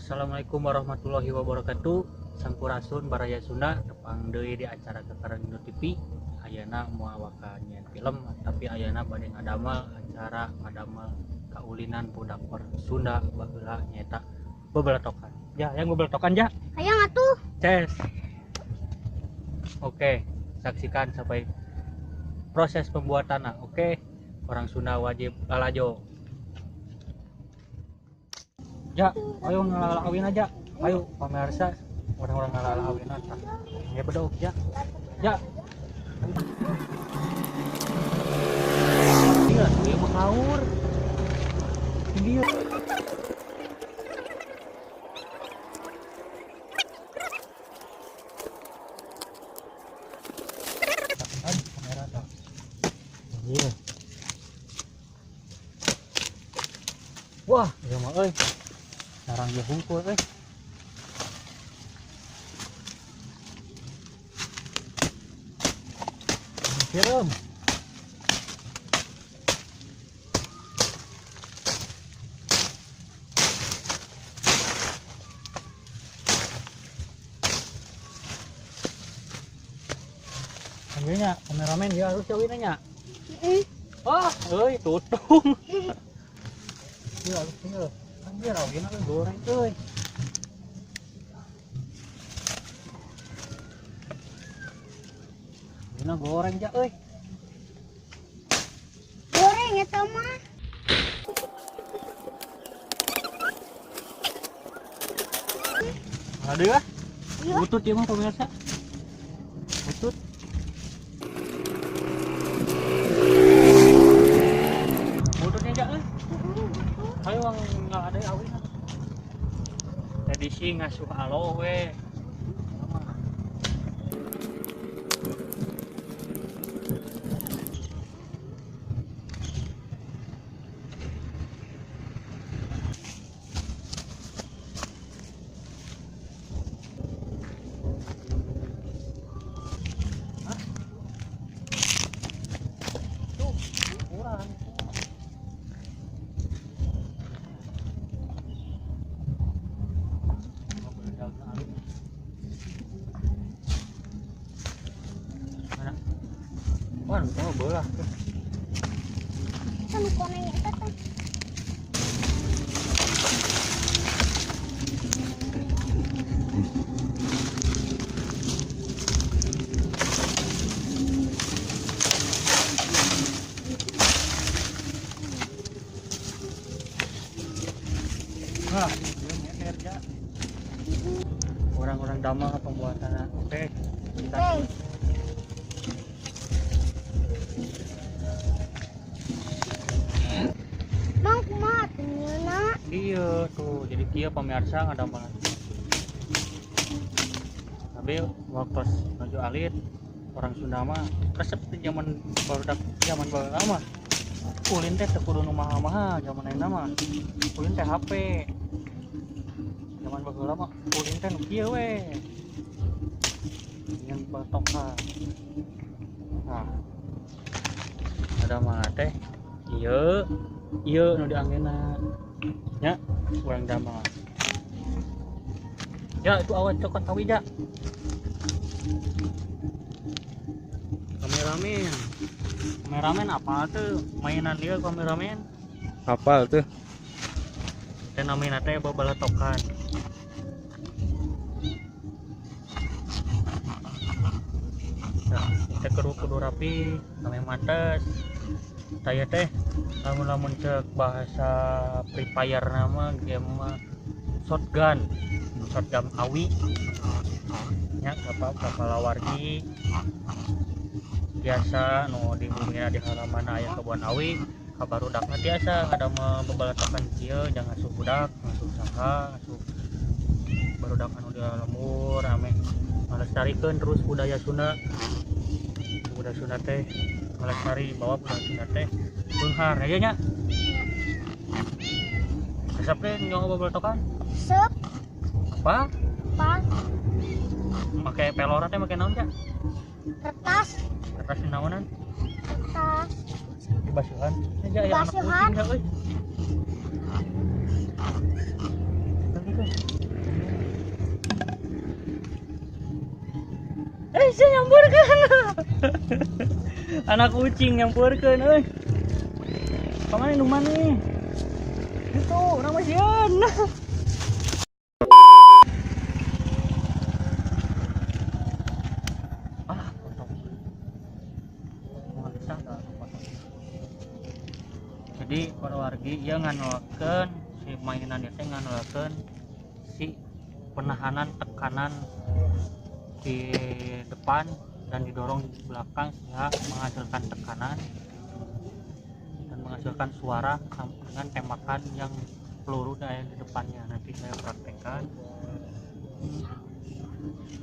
Assalamualaikum warahmatullahi wabarakatuh. Sampurasun Baraya Sunda tepang deui di acara Kekarang Indo TV. Ayeuna moal wakannya film tapi ayeuna bade ngadamel acara ngadamel kaulinan budak orang Sunda baheula nyaeta bebeletokan. Ya, yang bebeletokan ya. Hayang atuh. Ces. Oke, saksikan sampai proses pembuatannya. Oke. Orang Sunda wajib lalajo. Ya, ayo ngalalawin aja. Ayo pemirsa, orang-orang ngalalawin aja. Ya bedog ya. Ya. Iya, dia mau ngawur. Dia. Kan kamera dah. Iya. Wah, ya mah euy. Sarang dia hungkul Siram. Ambilnya kameramen dia harus jauhin nya. Wah, tutung. Iya, harus tinggal. Anjir, awina goreng euy. Awina goreng ja euy. Goreng eta mah. Ada ya? Iya. Butut ya mah pemirsa. Butut. Bututnya ja euy. Ayo wang nggak ada awina. Edisi ngasuh aloe. Wah, oh bola. Kan koneng eta teh. Wah, dia nyeter ya. Orang-orang damang pembuatannya. Oke, kita Mang kumaha atuh dia tuh jadi dia pemirsa ngadamel. Tapi waktu menuju alit orang Sunda mah resep di zaman baru mah ulin teh teu kudu nu mahal-mahal zaman ayeuna mah ulin teh HP zaman baheula mah ulin teh nu kieu we yang batokan. Nah ada mah teh ieu nu dianggena nya urang damel. Ya itu awet cokot awi ja. Kameramen apa tuh mainan dia kameramen? Hafal tuh. Teh namina teh babaletokan. Nah, teh kudu rapi, kami mantes. Saya teh lamun cek bahasa Free Fire nama game shotgun awi. Nya kapal wargi biasa nu di bumi di halaman aya kebun awi kabarudakna biasa ada bebaletokan kieu jangan ngasuh budak ngasuh saha ngasuh barudak anu di lembur ame ngalestarikeun terus budaya Sunda teh ngalestari bawa budaya Sunda teh beunghar aja nya resep teh nyaho bebaletokan Sep. apa Apa? make pelora teh make naon ya Kertas. kertas naonan Kertas. basuhan aja ya anak Basuhan. kucing ya euy. bisa nyamburkan. Anak kucing nyamburkan euy. Pamane nu maneh? Itu urang mah sieun. Jadi para wargi ia nganolakeun si mainan itu nganolakeun si penahanan tekanan di depan dan didorong di belakang sehingga menghasilkan tekanan dan menghasilkan suara dengan tembakan yang peluru yang di depannya. Nanti saya praktekkan.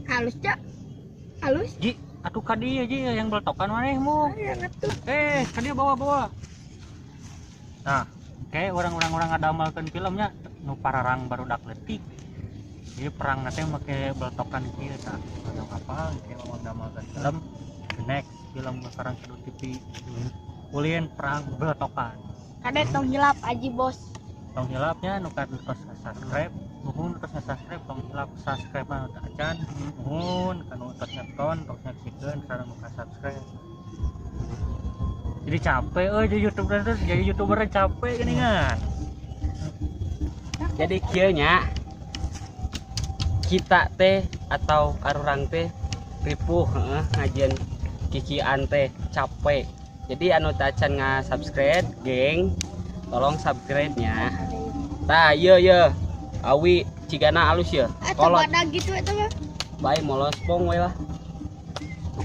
Halus cak, halus. Ji, atuh kadi Ji yang beletokan manehmu. Kadi bawa. Nah, kayak orang-orang ngadamalkeun filmnya nu pararang barudak leutik. Jadi perang nanti make beletokan kieu tah. Ada apa kayak orang ngadamalkeun film. The next film sekarang kudu TV. Ulin perang beletokan. Kadek tong hilap aji bos. Tong hilapnya nu kan tos subscribe. Nuhun tos subscribe tong hilap subscribe mah teu acan. Nuhun kanu tos nyeton tos nyaksikeun sareng nu subscribe. Jadi capek jadi youtuber capek geningan. Jadi kieu nya kita teh atau arurang teh ripuh ngajian kikian teh capek. Jadi anu tacan subscribe geng tolong subscribe nya. Tah ieu awi cigana alus ya. Kolot gitu eta mah. Bae molos pong we lah.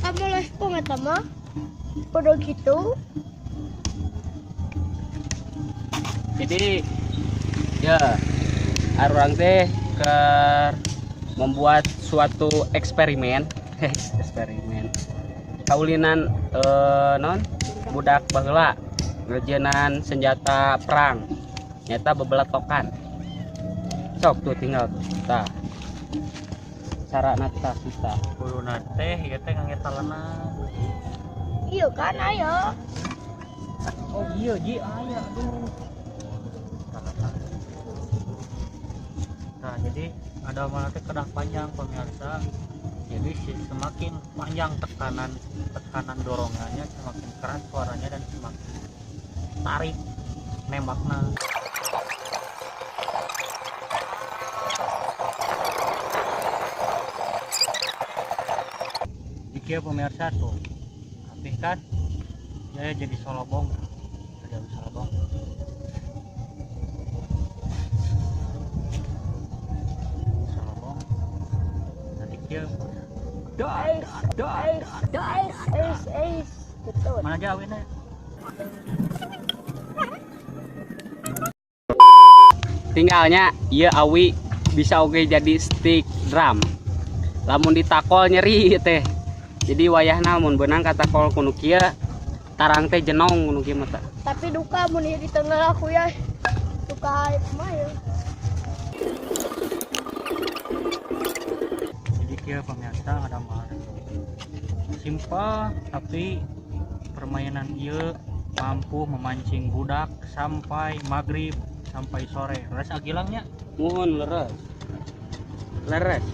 Kamu lespong eta mah. Podo gitu. Jadi ya arurang teh membuat suatu eksperimen kaulinan non budak baheula ngerjeunan senjata perang nyata bebeletokan sok tuh tinggal tah carana tah kita kuluna teh ieu teh ngangetalana. Iya kan ayo. Oh iya Ji aya aduh. Nah, jadi ada mana teh kedah panjang pemirsa. Jadi semakin panjang tekanan dorongannya, semakin keras suaranya dan semakin tarik nembakna. Jika pemirsa tuh, tapi kan ya jadi solobong, jadi solobong. Mana jawabnya? Tinggalnya iya awi bisa oke jadi stick drum lamun ditakol nyeri teh jadi wayahna mun beunang katakol kuno kieu tarang teh jenong kuno kieu mah. Tapi duka mun di tengah aku ya. Duka mah ya. Ya pemirsa ada mahal simpel tapi permainan ieu mampu memancing budak sampai maghrib sampai sore. Res agilangnya Muhun leres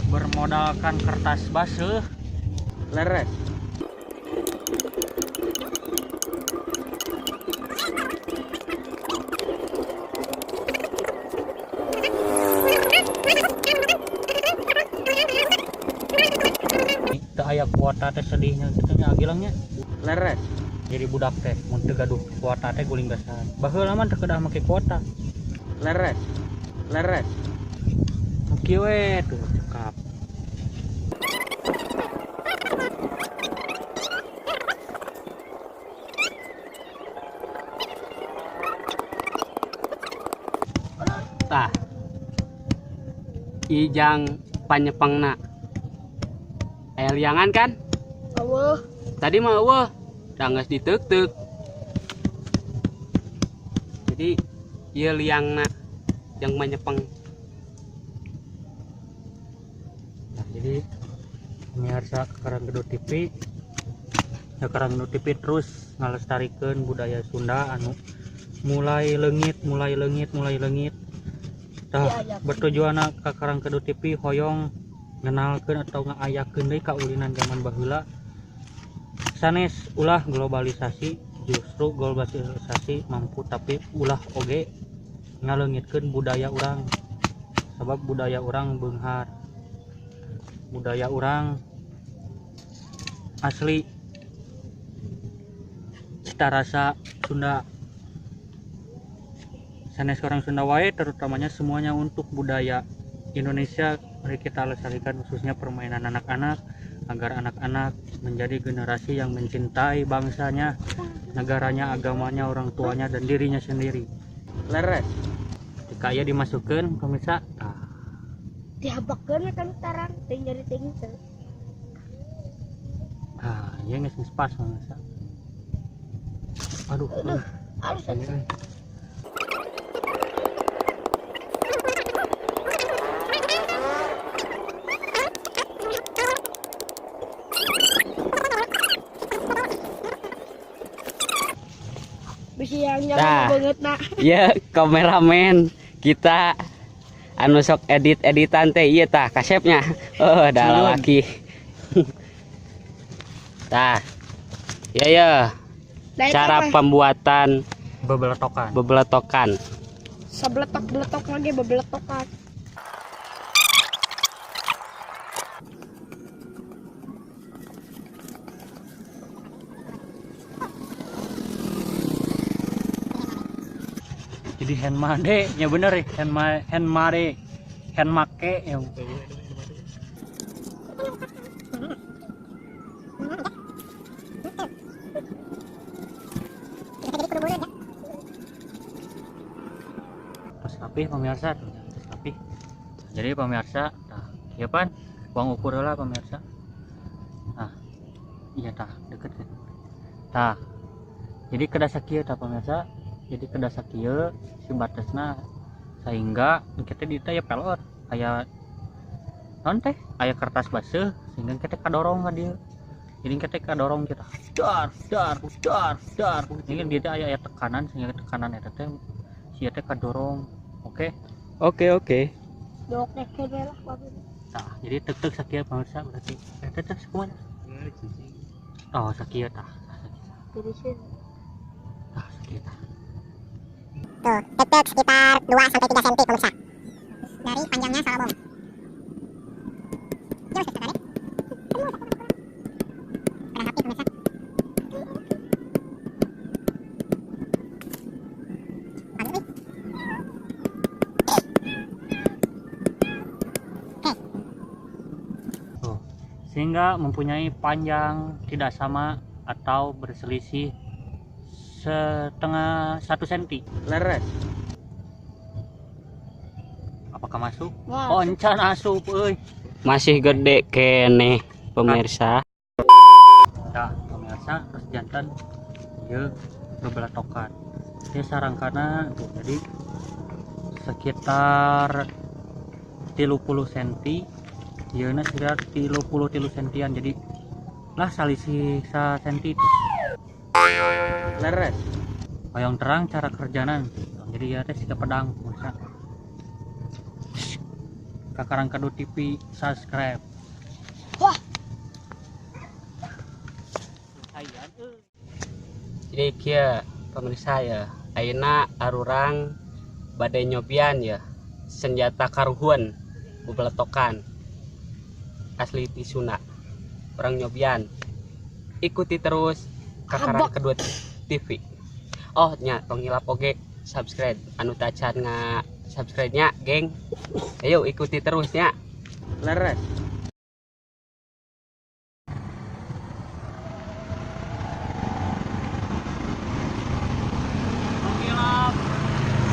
bermodalkan kertas baseuh leres aya kuota teh sedihnya kitanya agilangnya leres jadi budak teh mun teu gaduh kuota teh guling gasan baheula mah teu kedah make kuota leres kieu we tuh cekap. tah ijang panyepangna aya liangan kan Aweuh. tadi mah eueuh da geus diteuk-teuk jadi ieu liangna yang manyepeng. Nah, jadi pemirsa Karang Gedut TV ya Karang Gedut TV terus ngalestarikeun budaya Sunda anu mulai leungit Diayak. bertujuan ka Karang Kedut TV hoyong ngenalkeun atau ngaayakeun deui kaulinan zaman baheula sanes ulah globalisasi. Justru globalisasi mampu tapi ulah oge ngaleungitkeun budaya urang, sebab budaya urang beunghar, budaya urang asli cita rasa Sunda. Sanes orang Sunda wae terutamanya semuanya untuk budaya Indonesia mari kita lestarikan, khususnya permainan anak-anak agar anak-anak menjadi generasi yang mencintai bangsanya, negaranya, agamanya, orang tuanya dan dirinya sendiri. Leres. Jika ia dimasukkan pemirsa, Dihabakeun kan tarang teh nyari teh gitu. ya geus pas pemirsa. Aduh. Harus bisi yang Dah. nyaman banget nak. Ya kameramen kita anu sok editan teh ieu tah kasepnya. Oh da Culun. lalaki. Tah. Ya Nah, cara itu mah pembuatan Bebeletokan. bebeletokan. sabeletok-beletok lagi bebeletokan. Jadi handmade nya bener ya, handmade handmake yang terus rapi pemirsa tuh, terus rapi. Jadi pemirsa, nah, iya pan, uang ukur lah pemirsa. Nah, iya tah, deket kan. Tah, jadi kedah sakieu tah pemirsa. Jadi kedah sakieu si batasna sehingga kita di ya pelor aya non teh aya kertas baseuh sehingga kita kadorong ka dieu. Jadi kita kadorong kita dar sehingga dia aya tekanan sehingga tekanan eta teh si teh kadorong. Oke. Oke. Dok teh kene lah bagus. Tah, jadi tek sakieu pemirsa berarti eta teh kumaha? Oh, sakieu tah. Jadi sih Tah, sakieu tah. Tuh, tek sekitar 2-3 cm pemirsa. Dari panjangnya salabong. Jauh sekali. Udah rapi pemirsa. Aduh. Tuh. Sehingga mempunyai panjang tidak sama atau berselisih setengah 1 cm. Leres. Apakah masuk? Wah, Oh, encan asup euy. Masih gede kene pemirsa. Nah, pemirsa terus jantan ieu bebeletokan. Dia sarangkana tuh, jadi sekitar 30 cm. Ieuna sekitar 33 cm. Jadi lah salisih 1 cm itu. Leres. Hoyong terang cara kerjana. Jadi ya teh siga pedang pemirsa. Ka Karang Kedut TV subscribe. wah, Jadi kia pemirsa ya, ayeuna arurang badai nyobian ya senjata karuhun bebeletokan asli tisuna orang nyobian. Ikuti terus ka Karang Kedut TV. Oh nya tong hilap oge subscribe anu tacan nga subscribe nya geng. Ayo ikuti terus nya. Leres.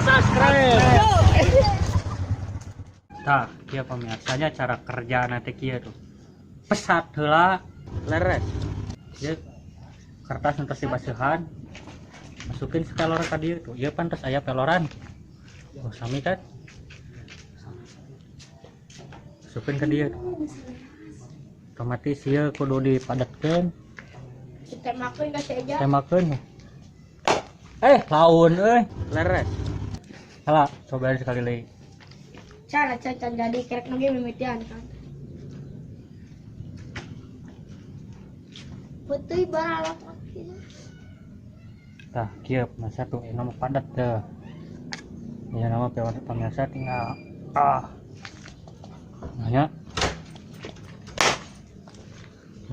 Subscribe. Tah, kieu pemirsanya cara kerja nanti kieu tuh. Pesat heula Leres. ieu kertas nu tos dibaseuhan. Masukin pelor ka dieu tuh. Ieu pantes aya peloran. Oh, sami kan? Masukin ka dieu. Otomatis ieu kudu dipadatkeun, kita makan kasih aja. temakeun. Laun euy. Leres. Salah, cobain sekali lagi. cara cacan jadi kerek lagi mimitian kan. Betul balap lagi. Tah kieu pemirsa tuh nama padat teh. Ya nama pemirsa tinggal nah ya.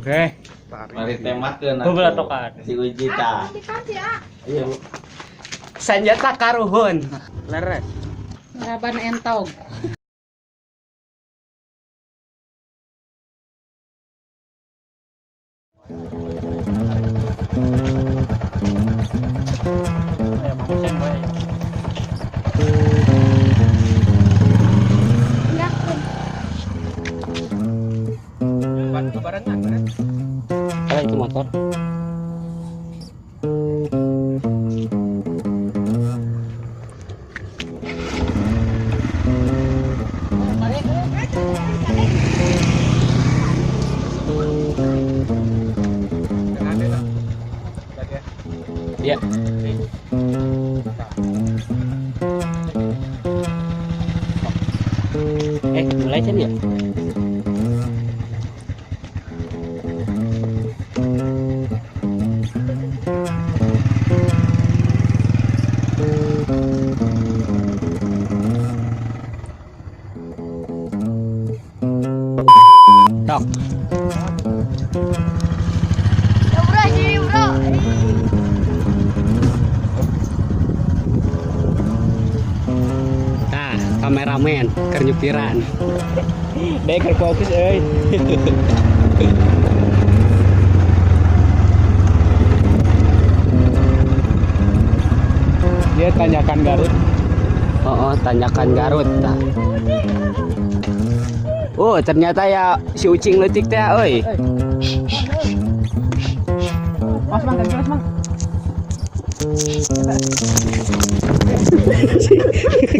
Oke. Mari tembakkeun Tuh belah tokat. si Uji tah. Dikasih ya. Iya. Senjata karuhun. Leres. Raban entog. Ya mamusen bae. Ada itu motor. Ya. Mulai kan ya? Dok. Ya bro, sini bro. Nah, kameramen kernyupiran. Dek keur fokus euy. Dia tanyakan Garut. Oh, tanyakan Garut. Nah. Oh, ternyata ya si ucing leutik teh euy. Mas Mang, Mas Mang.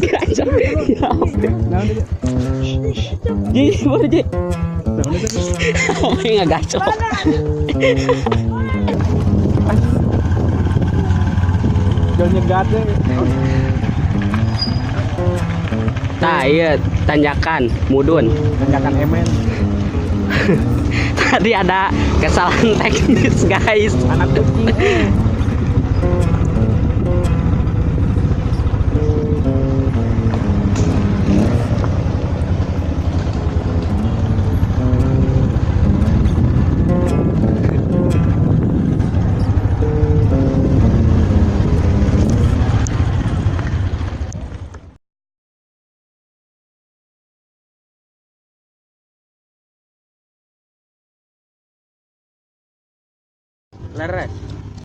Gacor. Ji, boleh Ji. Oh, enggak gacor. Jangan nyegat deh. Nah, iya tanjakan mudun. Tanyakan Emen. Tadi ada kesalahan teknis, guys. Anak kucing. Leres.